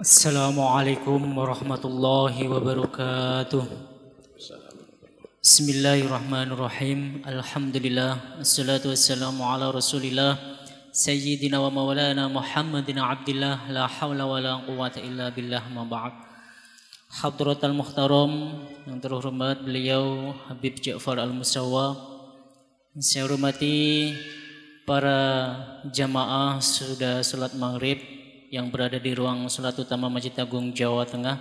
Assalamualaikum warahmatullahi wabarakatuh. Bismillahirrahmanirrahim. Alhamdulillah. Assalatu wassalamu ala rasulillah Sayyidina wa maulana Muhammadin abdillah. La hawla wa la quwata illa billah ma ba'd. Hadratal muhtaram, yang terhormat beliau Habib Ja'far Al-Musawwa. Saya hormati para jamaah sudah salat maghrib yang berada di ruang salat utama Masjid Agung Jawa Tengah,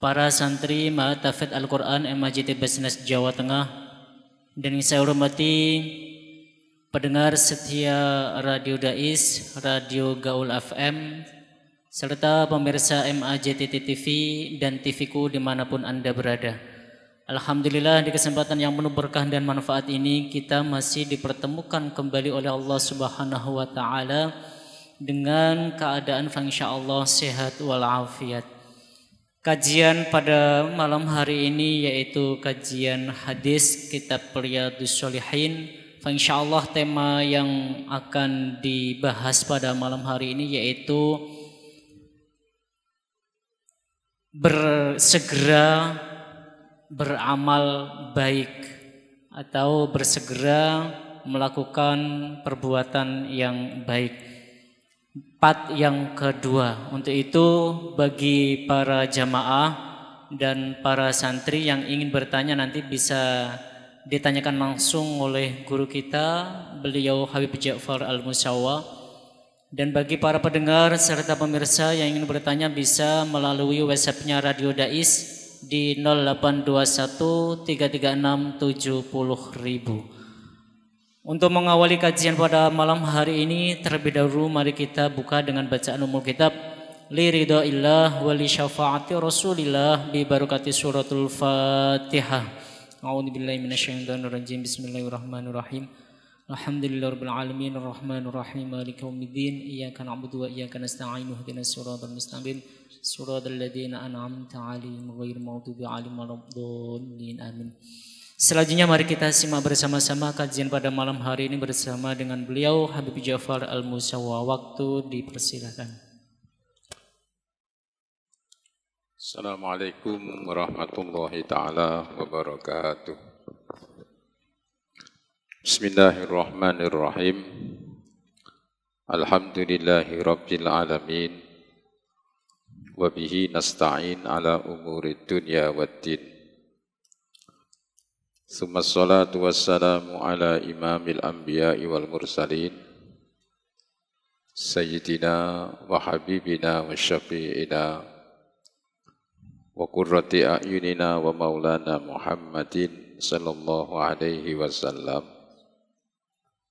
para santri Ma'had Tahfidz Al-Quran MAJT Basnas Jawa Tengah, dan yang saya hormati pendengar setia Radio Dais, Radio Gaul FM, serta pemirsa MAJT TV dan TVku dimanapun Anda berada. Alhamdulillah, di kesempatan yang penuh berkah dan manfaat ini kita masih dipertemukan kembali oleh Allah Subhanahu wa Ta'ala dengan keadaan insyaallah sehat walafiat. Kajian pada malam hari ini yaitu kajian hadis kitab Riyadhus Shalihin. Insyaallah tema yang akan dibahas pada malam hari ini yaitu bersegera beramal baik atau bersegera melakukan perbuatan yang baik. Part yang kedua. Untuk itu bagi para jamaah dan para santri yang ingin bertanya nanti bisa ditanyakan langsung oleh guru kita, beliau Habib Ja'far Al-Musawwa. Dan bagi para pendengar serta pemirsa yang ingin bertanya bisa melalui WhatsApp-nya Radio Dais di 0821 336 70.000. Untuk mengawali kajian pada malam hari ini, terlebih dahulu mari kita buka dengan bacaan umul kitab li ridhaillah wa li syafaati rasulillah bi barakati suratul Fatihah. A'udzubillahi minasyaitonir rajim. Bismillahirrahmanirrahim. Alhamdulillahirabbil alamin arrahmanir rahim maliki yaumiddin iyyaka na'budu wa iyyaka nasta'in ihdinas siratal mustaqim siratal ladzina an'amta 'alaihim ghairil maghdubi 'alaihim waladdallin. Amin. Selanjutnya mari kita simak bersama-sama kajian pada malam hari ini bersama dengan beliau Habib Ja'far Al-Musawwa. Waktu dipersilakan. Assalamualaikum warahmatullahi ta'ala wabarakatuh. Bismillahirrahmanirrahim. Alhamdulillahi rabbil alamin. Wabihi nasta'in ala umuri dunya waddin. Summa salatu wassalamu ala imamil anbiya'i wal mursalin Sayyidina wa habibina wa syafi'ina wa qurrati a'yunina wa maulana Muhammadin sallallahu alaihi wasallam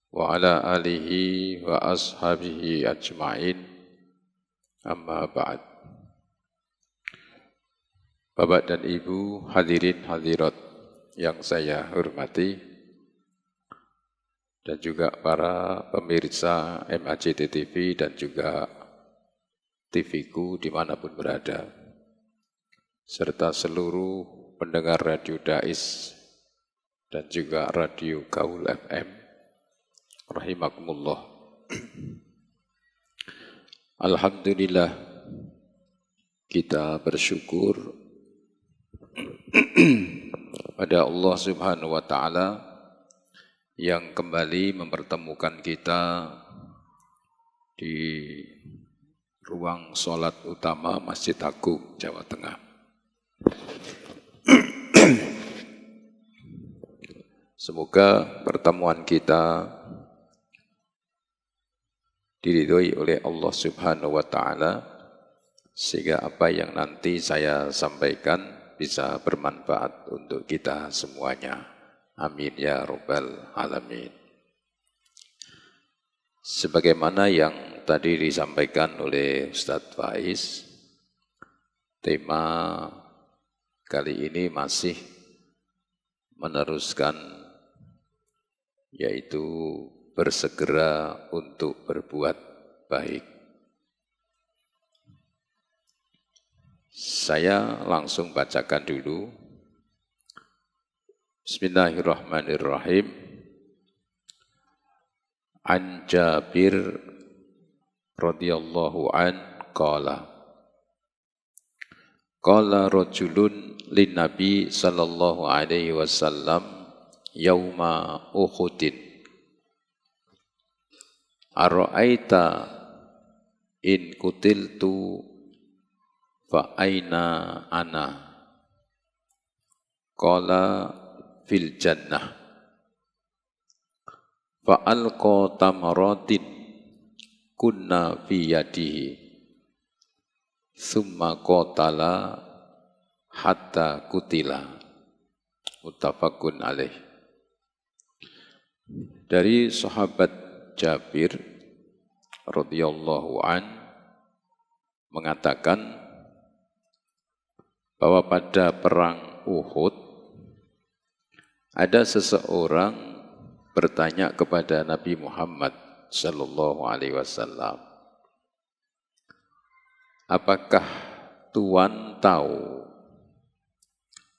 wa ala alihi wa ashabihi ajma'in, amma ba'd. Bapak dan Ibu hadirin hadirat yang saya hormati, dan juga para pemirsa MAJT TV dan juga TVku dimanapun berada, serta seluruh pendengar Radio Dais dan juga Radio Gaul FM, rahimakumullah. Alhamdulillah, kita bersyukur pada Allah Subhanahu wa Ta'ala yang kembali mempertemukan kita di ruang sholat utama Masjid Agung Jawa Tengah. Semoga pertemuan kita diridhoi oleh Allah Subhanahu wa Ta'ala sehingga apa yang nanti saya sampaikan bisa bermanfaat untuk kita semuanya. Amin ya rabbal alamin. Sebagaimana yang tadi disampaikan oleh Ustadz Faiz, tema kali ini masih meneruskan, yaitu bersegera untuk berbuat baik. Saya langsung bacakan dulu. Bismillahirrahmanirrahim. An Jabir radhiyallahu an qala Qala rajulun lin Nabi sallallahu alaihi wasallam yauma Uhudin. Ara'aita in kutiltu fa aina ana? Qala fil jannah. Fa alqa tamaratin kunna fi yadihi. Summa qatala hatta kutila. Muttafaqun alaih. Dari sahabat Jabir radhiyallahu an mengatakan bahwa pada perang Uhud ada seseorang bertanya kepada Nabi Muhammad sallallahu alaihi wasallam, apakah Tuhan tahu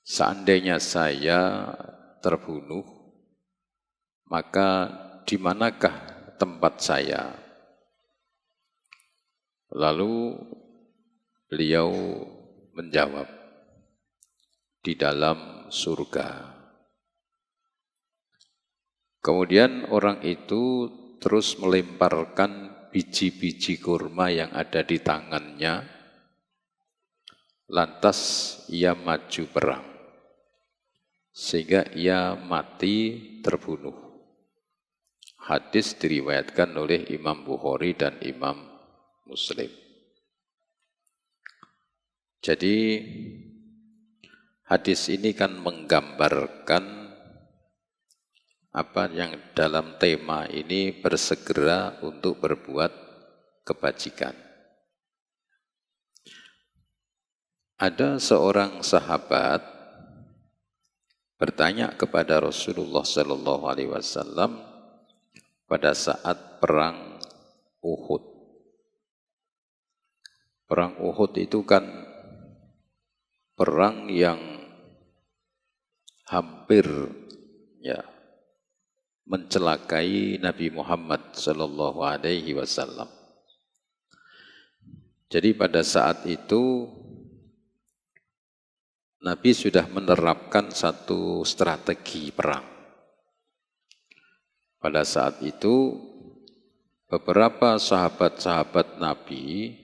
seandainya saya terbunuh, maka di manakah tempat saya? Lalu beliau menjawab, di dalam surga. Kemudian orang itu terus melemparkan biji-biji kurma yang ada di tangannya, lantas ia maju perang, sehingga ia mati terbunuh. Hadis diriwayatkan oleh Imam Bukhari dan Imam Muslim. Jadi hadis ini kan menggambarkan apa yang dalam tema ini bersegera untuk berbuat kebajikan. Ada seorang sahabat bertanya kepada Rasulullah Sallallahu Alaihi Wasallam pada saat perang Uhud. Perang Uhud itu kan perang yang hampir mencelakai Nabi Muhammad Sallallahu Alaihi Wasallam. Jadi pada saat itu Nabi sudah menerapkan satu strategi perang. Pada saat itu beberapa sahabat-sahabat Nabi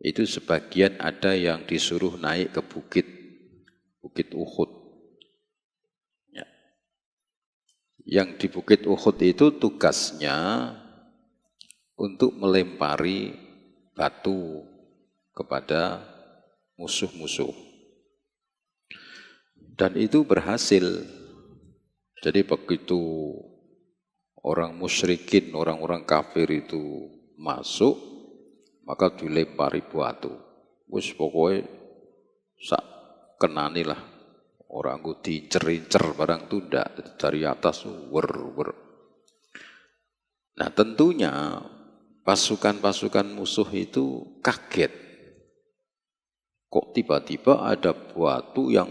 itu sebagian ada yang disuruh naik ke Bukit Uhud. Yang di Bukit Uhud itu tugasnya untuk melempari batu kepada musuh-musuh. Dan itu berhasil. Jadi begitu orang musyrikin, orang-orang kafir itu masuk, maka dilempari batu. Wis pokoknya sak kenanilah. Orang itu diincer-incer barang itu ndak, dari atas wer. Nah tentunya pasukan-pasukan musuh itu kaget. Kok tiba-tiba ada batu yang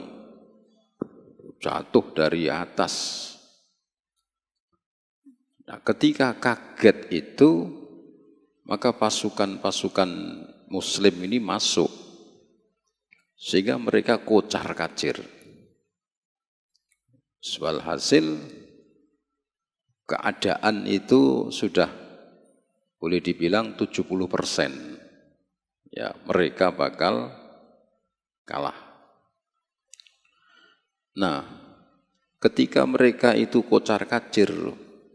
jatuh dari atas. Nah ketika kaget itu, maka pasukan-pasukan muslim ini masuk. Sehingga mereka kocar-kacir. Walhasil keadaan itu sudah boleh dibilang 70%. Ya, mereka bakal kalah. Nah, ketika mereka itu kocar-kacir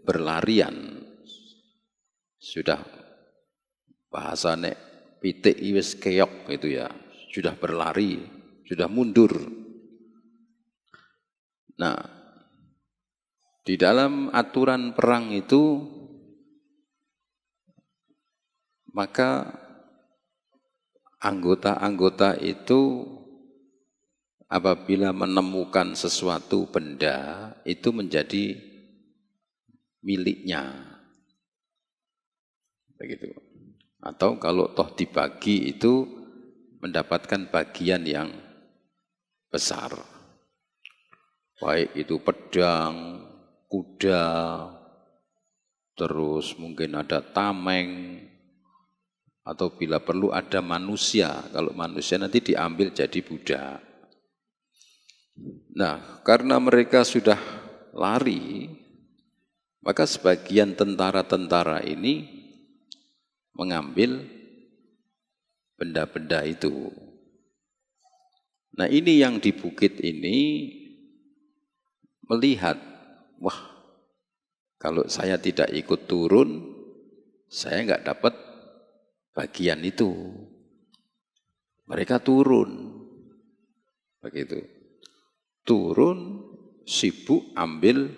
berlarian, sudah bahasane pitik wis keok gitu ya, sudah berlari, sudah mundur. Nah, di dalam aturan perang itu, maka anggota-anggota itu apabila menemukan sesuatu benda, itu menjadi miliknya. Begitu. Atau kalau toh dibagi itu mendapatkan bagian yang besar. Baik itu pedang, kuda, terus mungkin ada tameng, atau bila perlu ada manusia. Kalau manusia nanti diambil jadi budak. Nah, karena mereka sudah lari, maka sebagian tentara-tentara ini mengambil benda-benda itu. Nah, ini yang di bukit ini melihat, wah, kalau saya tidak ikut turun, saya nggak dapat bagian itu. Mereka turun, begitu. Turun, sibuk ambil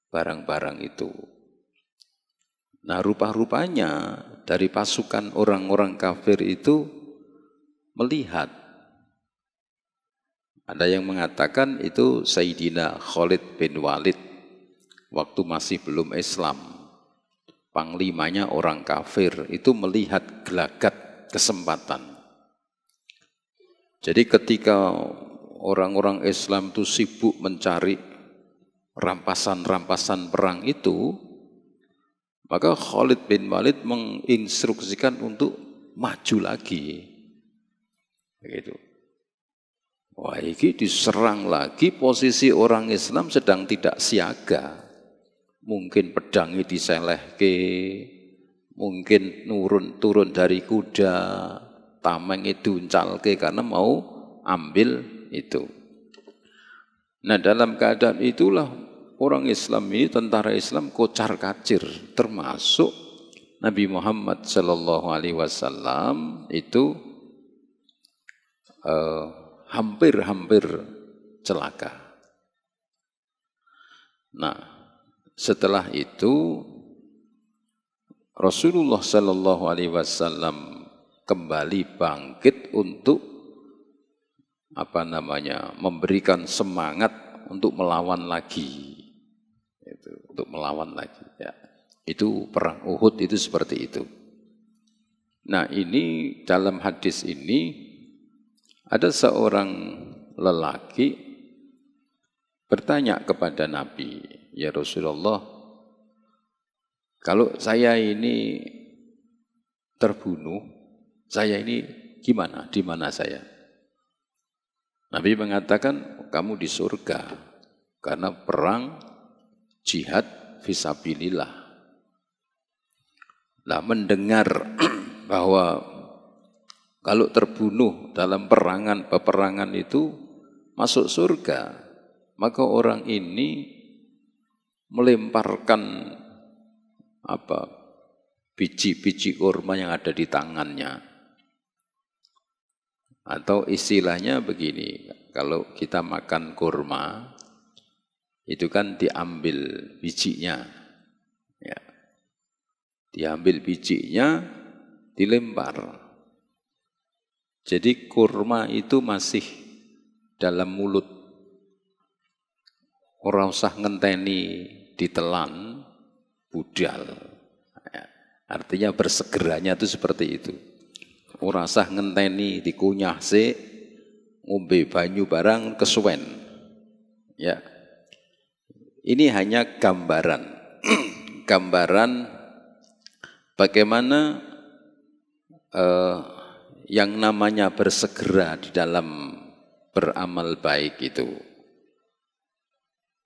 barang-barang itu. Nah, rupa-rupanya dari pasukan orang-orang kafir itu melihat. Ada yang mengatakan itu Sayyidina Khalid bin Walid waktu masih belum Islam. Panglimanya orang kafir itu melihat gelagat kesempatan. Jadi ketika orang-orang Islam itu sibuk mencari rampasan-rampasan perang itu, maka Khalid bin Walid menginstruksikan untuk maju lagi. Begitu. Wah, ini diserang lagi, posisi orang Islam sedang tidak siaga. Mungkin pedangnya diselehke, mungkin turun dari kuda, tameng itu uncalke karena mau ambil itu. Nah, dalam keadaan itulah orang Islam ini, tentara Islam kocar-kacir, termasuk Nabi Muhammad SAW itu hampir-hampir celaka. Nah, setelah itu Rasulullah SAW kembali bangkit untuk memberikan semangat untuk melawan lagi. Untuk melawan lagi. Ya. Itu perang Uhud itu seperti itu. Nah, ini dalam hadis ini ada seorang lelaki bertanya kepada Nabi, ya Rasulullah, kalau saya ini terbunuh, saya ini gimana? Di mana saya? Nabi mengatakan, kamu di surga karena perang jihad fisabilillah. Nah, mendengar bahwa kalau terbunuh dalam peperangan itu masuk surga, maka orang ini melemparkan biji-biji kurma yang ada di tangannya. Atau istilahnya begini, kalau kita makan kurma, itu kan diambil bijinya. Ya. Diambil bijinya, dilempar. Jadi kurma itu masih dalam mulut. Orang usah ngenteni ditelan, budal. Ya. Artinya bersegeranya itu seperti itu. Ora sah ngenteni dikunyah sik, ngombe banyu barang kesuwen. Ya. Ini hanya gambaran. Gambaran bagaimana yang namanya bersegera di dalam beramal baik itu.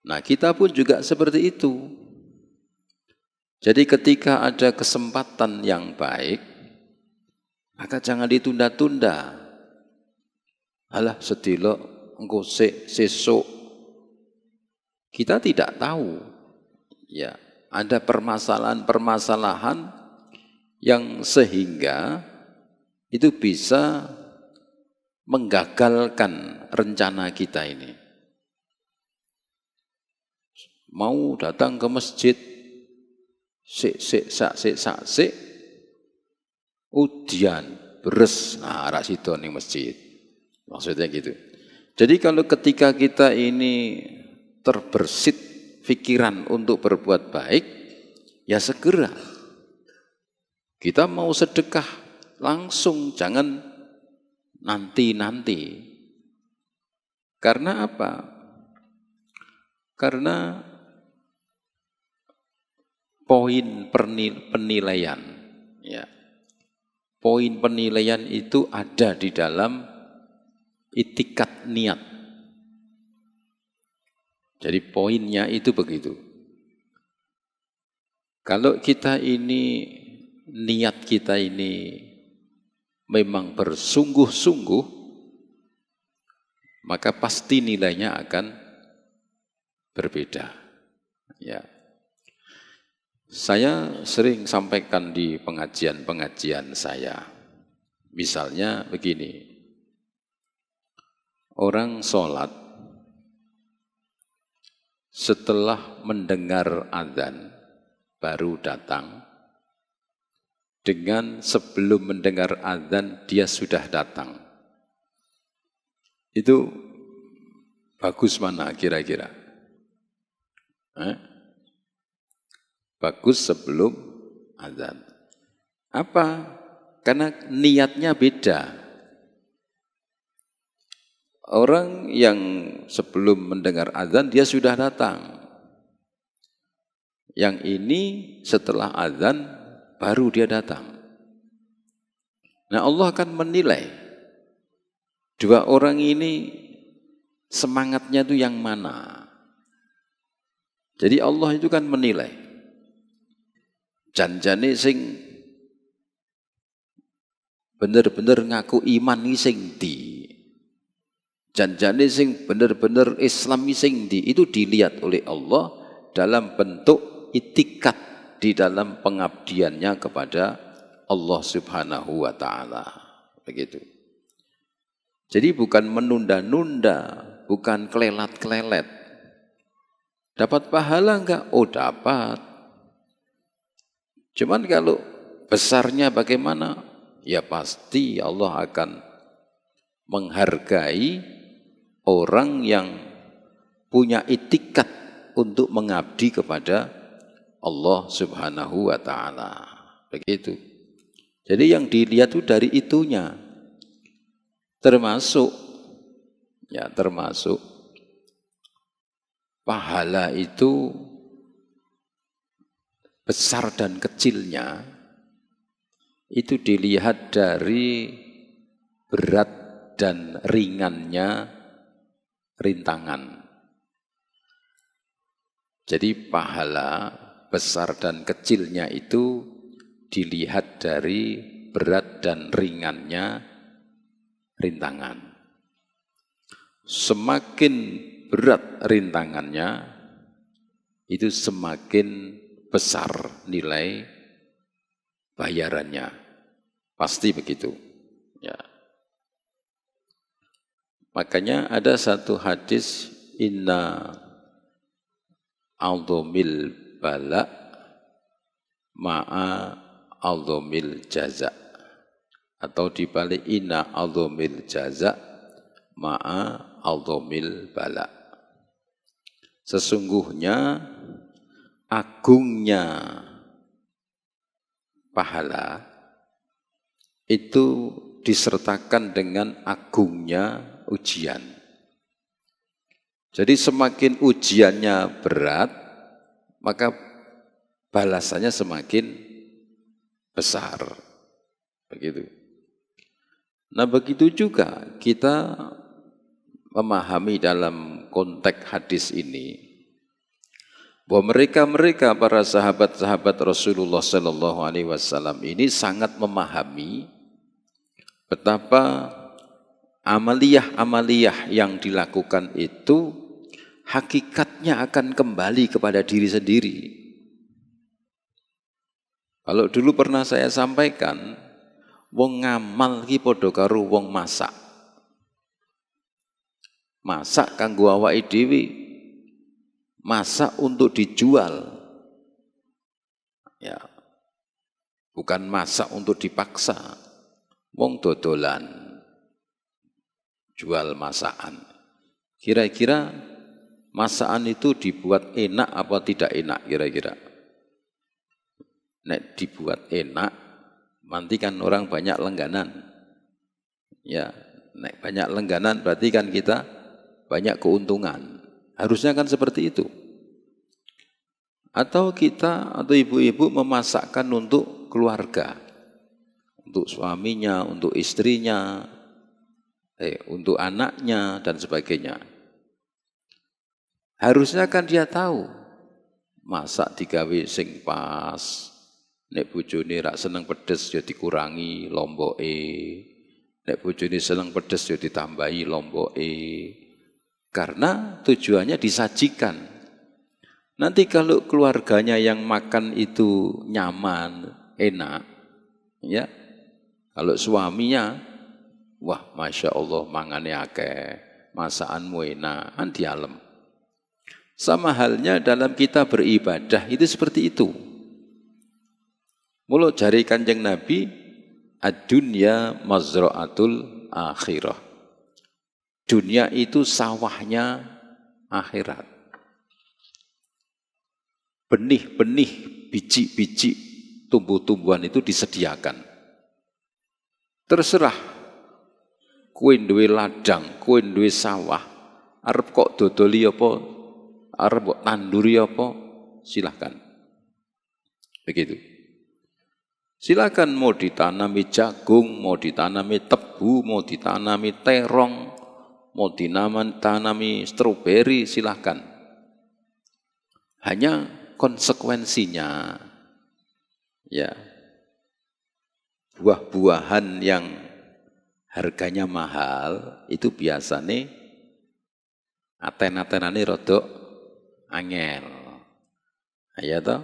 Nah, kita pun juga seperti itu. Jadi ketika ada kesempatan yang baik, maka jangan ditunda-tunda. Alah sedilok engko sesuk. Kita tidak tahu. Ya, ada permasalahan-permasalahan yang sehingga itu bisa menggagalkan rencana kita ini. Mau datang ke masjid, sik, udian, beres, rak sida ning masjid. Maksudnya gitu. Jadi kalau ketika kita ini terbersit pikiran untuk berbuat baik, ya segera. Kita mau sedekah, langsung, jangan nanti-nanti. Karena apa? Karena poin penilaian, ya. poin penilaian itu ada di dalam itikat niat. Jadi poinnya itu begitu. Kalau kita ini, niat kita ini memang bersungguh-sungguh, maka pasti nilainya akan berbeda. Ya. Saya sering sampaikan di pengajian-pengajian saya. Misalnya begini, orang sholat setelah mendengar azan baru datang, dengan sebelum mendengar azan dia sudah datang. Itu bagus mana kira-kira? Bagus sebelum azan. Apa? Karena niatnya beda. Orang yang sebelum mendengar azan dia sudah datang. Yang ini setelah azan baru dia datang. Nah, Allah akan menilai dua orang ini semangatnya itu yang mana. Jadi Allah itu kan menilai. Janjane sing bener-bener ngaku iman iki sing ndi. Janjane sing bener-bener Islam sing ndi, itu dilihat oleh Allah dalam bentuk itikat di dalam pengabdiannya kepada Allah Subhanahu wa taala. Begitu. Jadi bukan menunda-nunda, bukan kelelat-kelelet. Dapat pahala enggak? Oh, dapat. Cuman kalau besarnya bagaimana? Ya pasti Allah akan menghargai orang yang punya itikat untuk mengabdi kepada Allah Subhanahu wa taala. Begitu. Jadi yang dilihat itu dari itunya. Termasuk pahala itu besar dan kecilnya itu dilihat dari berat dan ringannya rintangan. Jadi pahala besar dan kecilnya itu dilihat dari berat dan ringannya rintangan. Semakin berat rintangannya, itu semakin besar nilai bayarannya. Pasti begitu. Ya. Makanya ada satu hadis, inna a'dhamil bala ma'a a'dhamil jaza, atau dibalik inna a'dhamil jaza ma'a a'dhamil bala. Sesungguhnya agungnya pahala itu disertakan dengan agungnya ujian. Jadi semakin ujiannya berat, maka balasannya semakin besar. Begitu. Nah, begitu juga kita memahami dalam konteks hadis ini bahwa mereka para sahabat-sahabat Rasulullah Sallallahu Alaihi Wasallam ini sangat memahami betapa amaliyah-amaliyah yang dilakukan itu hakikatnya akan kembali kepada diri sendiri. Kalau dulu pernah saya sampaikan, wong ngamal ki padha karo wong masak. Masak kanggo awake dhewe, masak untuk dijual. Ya. Bukan masak untuk dipaksa. Wong dodolan jual masakan. Kira-kira masakan itu dibuat enak apa tidak enak kira-kira? Nek dibuat enak, nanti kan orang banyak langganan. Ya, nek banyak langganan berarti kan kita banyak keuntungan. Harusnya kan seperti itu. Atau kita atau ibu-ibu memasakkan untuk keluarga. untuk suaminya, untuk istrinya, untuk anaknya dan sebagainya. Harusnya kan dia tahu masak digawe sing pas. Nek bojone rak seneng pedes ya dikurangi lomboke. Nek bojone seneng pedes ya ditambahi lomboke. Karena tujuannya disajikan. Nanti kalau keluarganya yang makan itu nyaman, enak, ya. Kalau suaminya, wah Masya Allah mangane akeh, masakanmu enak, kan dialem. Sama halnya dalam kita beribadah itu seperti itu. Mula jari Kanjeng Nabi, ad-dunya mazra'atul akhirah. Dunia itu sawahnya akhirat. Benih-benih, biji-biji, tumbuh-tumbuhan itu disediakan. Terserah, kowe duwe ladang, kowe duwe sawah, arep kok dodoli apa, arep kok tanduri apa, silahkan. Begitu. Silakan mau ditanami jagung, mau ditanami tebu, mau ditanami terong, mau ditanami stroberi, silakan. Hanya konsekuensinya, ya, buah-buahan yang harganya mahal itu biasanya aten-atenane rodok angel. Ya toh?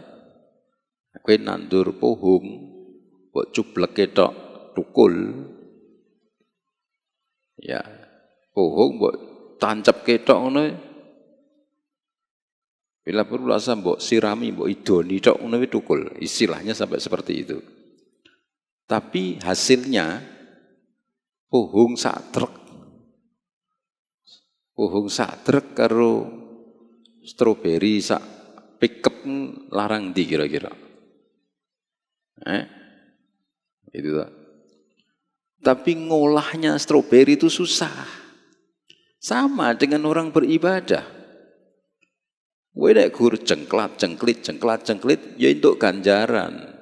Kowe nandur pohung mbok cubleke tok tukul, ya pohong mbok tancapke tok ngono, bila perlu rasa mbok sirami mbok idoni tok ngono tukul, istilahnya sampai seperti itu. Tapi hasilnya pohong sak truk karo stroberi sak pickup larang ndi kira-kira. Itu tak. Tapi ngolahnya stroberi itu susah. Sama dengan orang beribadah. Kowe nek gur jengklat-jengklit, ya entuk ganjaran.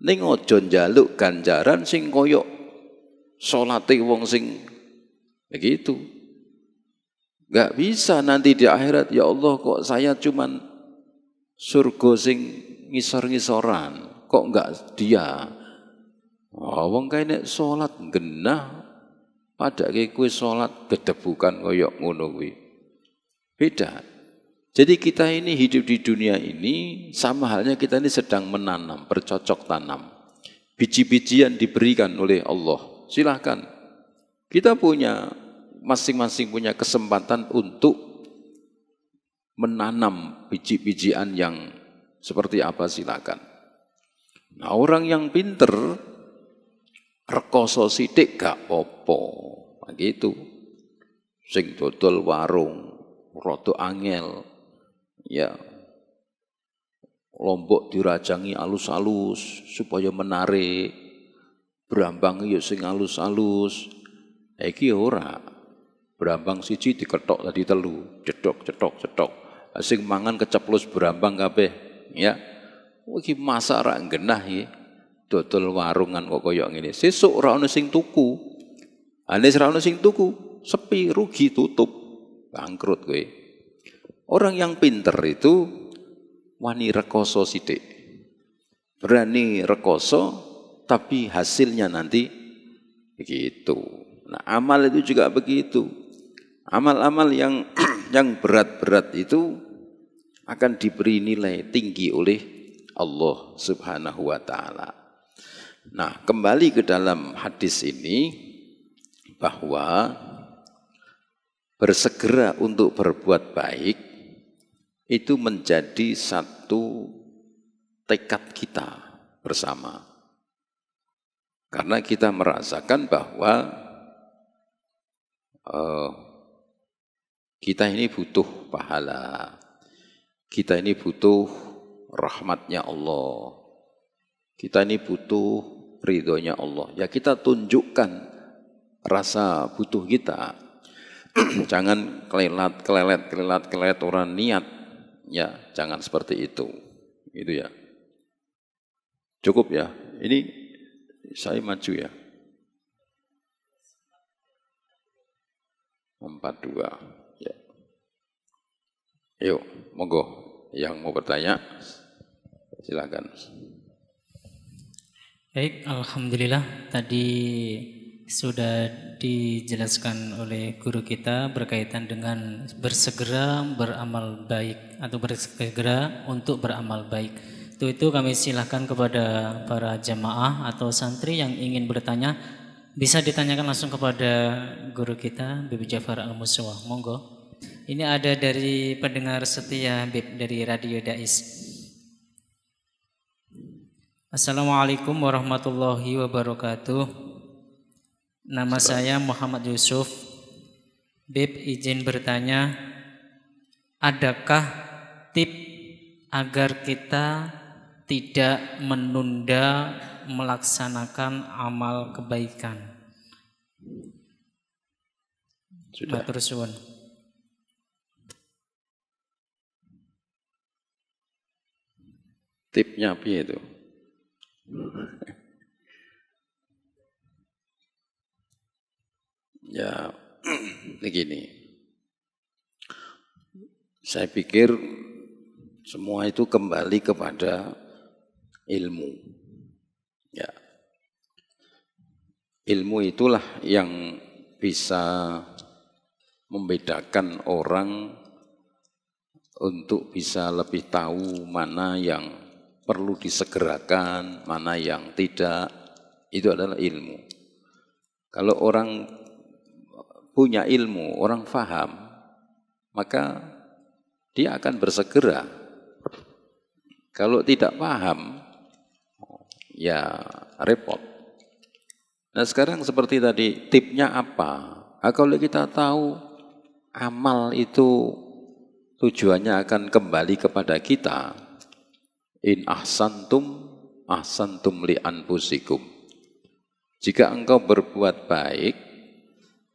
Ning aja njaluk ganjaran sing koyok salate wong sing begitu. Enggak bisa nanti di akhirat, ya Allah kok saya cuman surga sing ngisor-ngisoran, kok enggak dia. Wong kae nek salat genah padake kowe salat gedebukan koyok ngono kuwi. Beda. Jadi kita ini hidup di dunia ini sama halnya kita ini sedang menanam, bercocok tanam. Biji-bijian diberikan oleh Allah. Silahkan. Kita punya masing-masing punya kesempatan untuk menanam biji-bijian yang seperti apa silakan. Nah, orang yang pinter rekoso sithik gak apa-apa. Begitu. Sing dodol warung rada angel. Ya. Lombok dirajangi alus-alus supaya menarik. Brambang ya sing alus-alus. Iki ora. Brambang siji diketok tadi telu, cetok. Sing mangan keceplos brambang kabeh, ya. Iki masak ra genah iki. Dodol warungan kok koyo ngene. Sesuk ora ono sing tuku. Nek ora ono sing tuku, sepi, rugi, tutup, bangkrut kowe. Orang yang pinter itu wani rekoso sithik. Berani rekoso tapi hasilnya nanti begitu. Nah, amal itu juga begitu. Amal-amal yang berat-berat itu akan diberi nilai tinggi oleh Allah Subhanahu wa taala. Nah, kembali ke dalam hadis ini bahwa bersegera untuk berbuat baik itu menjadi satu tekad kita bersama. Karena kita merasakan bahwa kita ini butuh pahala. Kita ini butuh rahmatnya Allah. Kita ini butuh ridhonya Allah. Ya kita tunjukkan rasa butuh kita. Jangan kelelet orang niat. Ya, jangan seperti itu. Itu ya. Cukup ya. Ini Saya maju ya. 42. Ya. Yuk, monggo yang mau bertanya silakan. Baik, alhamdulillah tadi sudah dijelaskan oleh guru kita berkaitan dengan bersegera beramal baik atau bersegera untuk beramal baik. Itu kami silahkan kepada para jamaah atau santri yang ingin bertanya, bisa ditanyakan langsung kepada guru kita Bib Jafar Al-Musawah. Monggo. Ini ada dari pendengar setia Bib dari Radio Dais. Assalamualaikum warahmatullahi wabarakatuh. Nama saya Muhammad Yusuf. Bib izin bertanya, adakah tip agar kita tidak menunda melaksanakan amal kebaikan? Sudah. Matur suwun. Tipnya apa itu? Ya, begini. Saya pikir semua itu kembali kepada ilmu. Ya. Ilmu itulah yang bisa membedakan orang untuk bisa lebih tahu mana yang perlu disegerakan, mana yang tidak. Itu adalah ilmu. Kalau orang punya ilmu, orang faham, maka dia akan bersegera. Kalau tidak paham, ya repot. Nah sekarang seperti tadi, tipnya apa? Nah, kalau kita tahu amal itu tujuannya akan kembali kepada kita. In ahsantum li anfusikum. Jika engkau berbuat baik,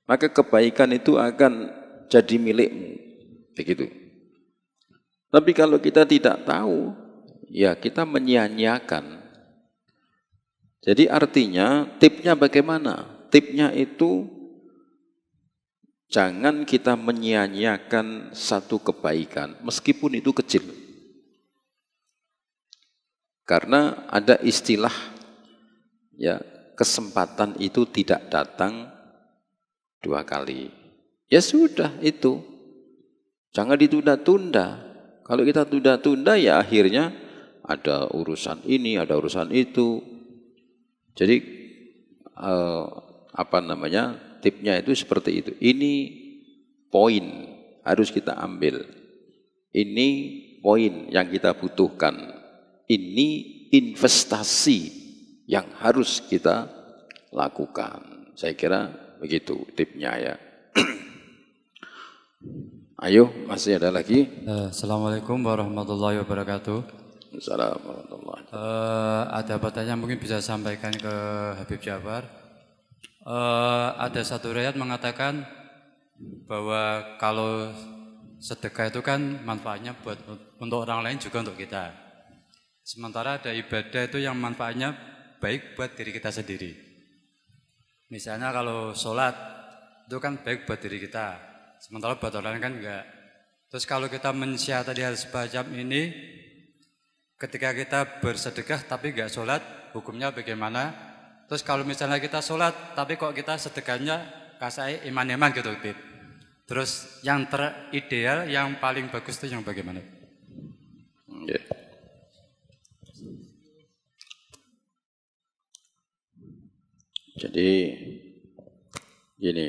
maka kebaikan itu akan jadi milikmu. Begitu. Tapi kalau kita tidak tahu, ya kita menyia-nyiakan. Jadi artinya tipnya bagaimana? Tipnya itu jangan kita menyia-nyiakan satu kebaikan, meskipun itu kecil. Karena ada istilah, ya kesempatan itu tidak datang 2 kali. Ya sudah itu, jangan ditunda-tunda. Kalau kita tunda-tunda ya akhirnya ada urusan ini, ada urusan itu. Jadi tipnya itu seperti itu. Ini poin harus kita ambil. Ini poin yang kita butuhkan. Ini investasi yang harus kita lakukan. Saya kira begitu tipnya ya. Ayo, masih ada lagi? Assalamualaikum warahmatullahi wabarakatuh. Assalamualaikum warahmatullahi wabarakatuh. Ada pertanyaan mungkin bisa sampaikan ke Habib Jafar. Ada satu riwayat mengatakan bahwa kalau sedekah itu kan manfaatnya buat untuk orang lain juga untuk kita. Sementara ada ibadah itu yang manfaatnya baik buat diri kita sendiri. Misalnya kalau sholat itu kan baik buat diri kita, sementara buat orang lain kan enggak. Terus kalau kita mensiasati hal semacam ini, ketika kita bersedekah tapi enggak sholat, hukumnya bagaimana? Terus kalau misalnya kita sholat tapi kok kita sedekahnya kasai iman-iman gitu, Bib. Terus yang terideal, yang paling bagus itu yang bagaimana? Yeah. Jadi gini,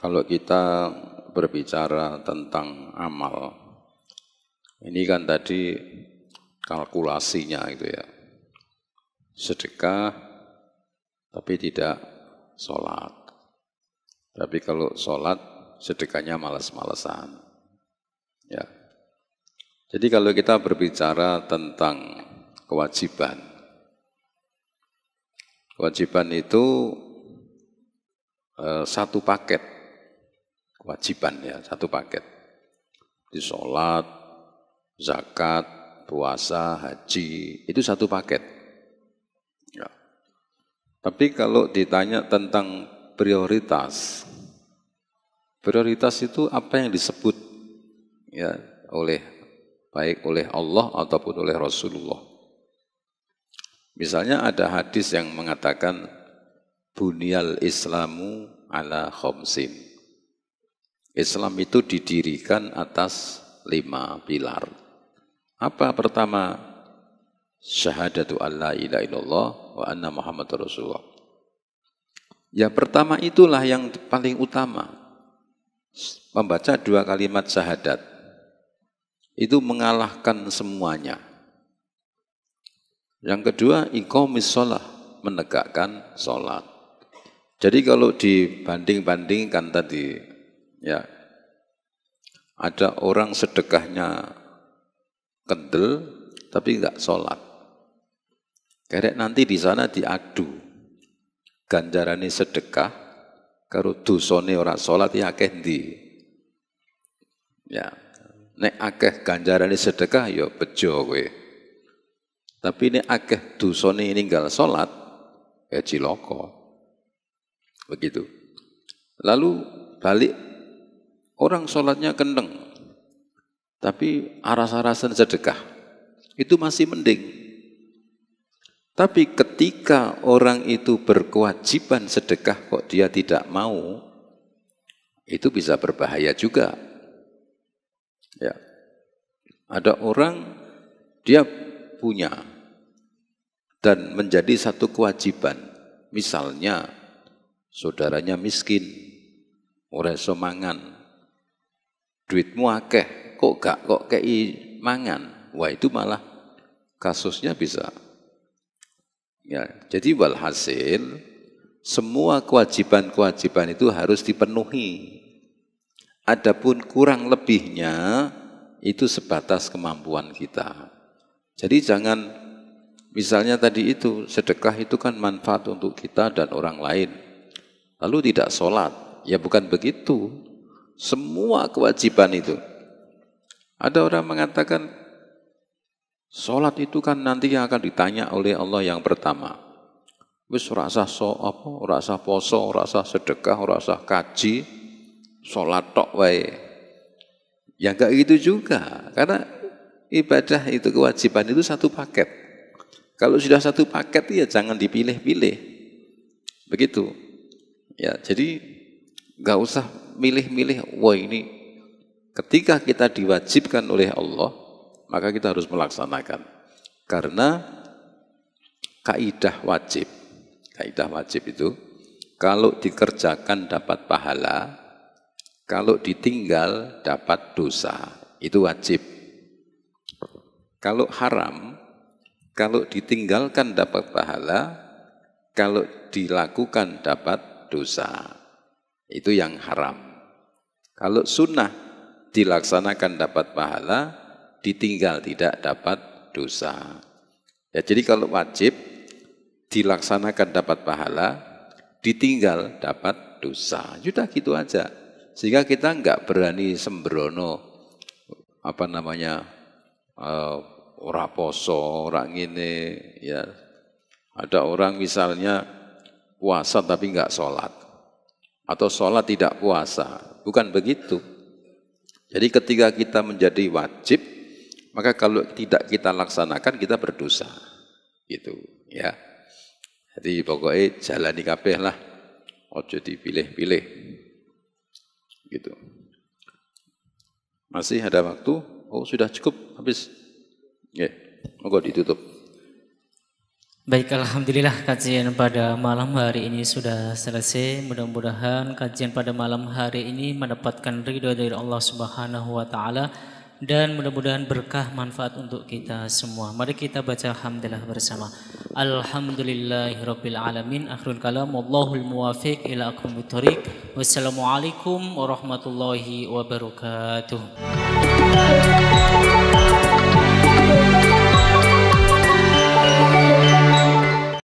kalau kita berbicara tentang amal, ini kan tadi kalkulasinya gitu ya, sedekah tapi tidak sholat. Tapi kalau sholat, sedekahnya malas-malesan. Ya. Jadi kalau kita berbicara tentang kewajiban, kewajiban itu satu paket, kewajiban ya, satu paket. Di sholat, zakat, puasa, haji, itu satu paket. Ya. Tapi kalau ditanya tentang prioritas, prioritas itu apa yang disebut ya baik oleh Allah ataupun oleh Rasulullah. Misalnya ada hadis yang mengatakan bunyal Islamu ala khamsin. Islam itu didirikan atas 5 pilar. Apa pertama? Syahadatu alla ilaha illallah wa anna Muhammadar Rasulullah. Ya pertama itulah yang paling utama. Membaca 2 kalimat syahadat. Itu mengalahkan semuanya. Yang kedua, iqamis shalah, menegakkan sholat. Jadi kalau dibanding-bandingkan tadi, ya ada orang sedekahnya kendel tapi enggak sholat. Karena nanti di sana diadu ganjarane sedekah karo dosane ora salat ya akeh ndi. Ya, nek akeh ganjarane sedekah ya bejo kowe. Tapi nek akeh dosane ninggal salat ya cilaka. Begitu. Lalu balik orang salatnya kendeng tapi aras-arasan sedekah itu masih mending. Tapi ketika orang itu berkewajiban sedekah kok dia tidak mau, itu bisa berbahaya juga. Ya. Ada orang dia punya dan menjadi satu kewajiban. Misalnya saudaranya miskin, ora iso mangan. Duitmu akeh, kok kei mangan. Wah, itu malah kasusnya bisa. Ya, jadi walhasil semua kewajiban-kewajiban itu harus dipenuhi. Adapun kurang lebihnya itu sebatas kemampuan kita. Jadi jangan misalnya tadi itu sedekah itu kan manfaat untuk kita dan orang lain. Lalu tidak sholat, ya bukan begitu. Semua kewajiban itu. Ada orang mengatakan sholat itu kan nanti yang akan ditanya oleh Allah yang pertama. Wis ora usah ora usah poso, ora usah sedekah, ora usah kaji, sholat tok wae. Ya enggak gitu juga, karena ibadah itu kewajiban itu satu paket. Kalau sudah satu paket ya jangan dipilih-pilih. Begitu. Ya, jadi enggak usah milih-milih. Wah, ini ketika kita diwajibkan oleh Allah, maka kita harus melaksanakan. Karena kaidah wajib itu kalau dikerjakan dapat pahala, kalau ditinggal dapat dosa. Itu wajib. Kalau haram, kalau ditinggalkan dapat pahala, kalau dilakukan dapat dosa. Itu yang haram. Kalau sunnah dilaksanakan dapat pahala, ditinggal tidak dapat dosa. Ya, jadi kalau wajib dilaksanakan dapat pahala, ditinggal dapat dosa. Sudah gitu aja. Sehingga kita enggak berani sembrono ora poso, ora ngene ya. Ada orang misalnya puasa tapi enggak sholat. Atau sholat tidak puasa. Bukan begitu. Jadi ketika kita menjadi wajib, maka kalau tidak kita laksanakan kita berdosa, gitu ya. Jadi pokoknya jalani kabeh lah, ojo dipilih-pilih, gitu. Masih ada waktu? Oh sudah cukup, habis. Ya, monggo ditutup. Baik, alhamdulillah kajian pada malam hari ini sudah selesai. Mudah-mudahan kajian pada malam hari ini mendapatkan ridho dari Allah Subhanahu wa taala. Dan mudah-mudahan berkah manfaat untuk kita semua. Mari kita baca hamdalah bersama. Alhamdulillahirabbil alamin. Akhirul kalam wallahul muwaffiq ila aqwamit thoriq. Wassalamualaikum warahmatullahi wabarakatuh.